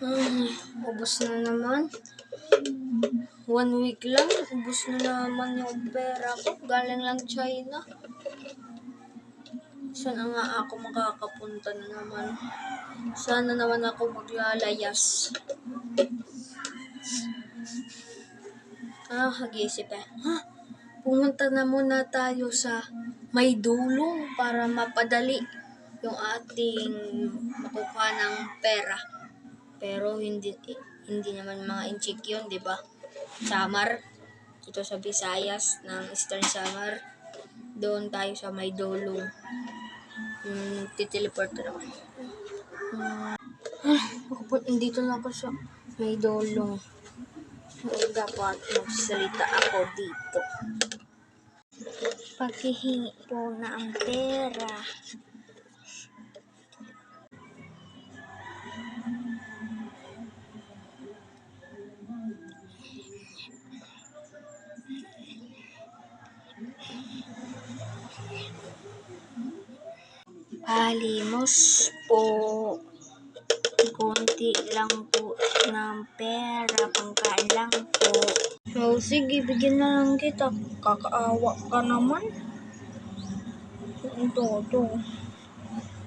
Ay, ubos na naman. 1 week lang, ubos na naman yung pera ko. Galing lang China. Saan nga ako makakapunta na naman? Sana naman ako maglalayas. Nag-iisip eh. Pumunta na muna tayo sa may dulong para mapadali yung ating makukuha ng pera. Pero hindi naman mga inchik yun, di ba? Samar, dito sa Visayas ng Eastern Samar. Doon tayo sa may dulong. Titeleport na naman. Dito na ako sa may dulong. Dapat magsalita ako dito. Paghihingi po na ang pera. Palimos po. Kunti lang po ng pera. Pangkain lang po. Sige, bigyan na lang kita. Kakaawa ka naman. Ito.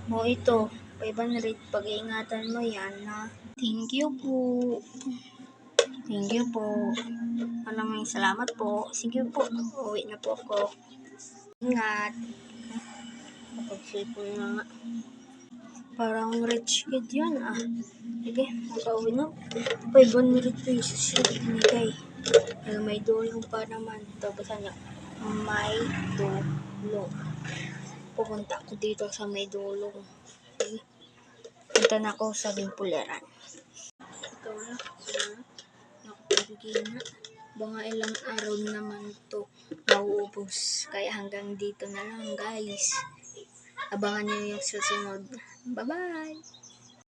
Ito. 500. Pag-iingatan mo yan, ha? Thank you po. Maraming salamat po. Sige po. Uwi na po ako. Ingat. Kapag-sipon na nga. Parang rich kid yan, Sige, makauwi na. 500 pesos yun. Binigay. May dulong pa naman. Ito, basta niya. May dulong. Pupunta ako dito sa may dulong. Sige. Punta na ako sa Bimpuleran. Ito na. Nakapagiging na. Mga ilang araw naman to mauubos. Kaya hanggang dito na lang, guys. Abangan niyo yung susunod. Bye-bye!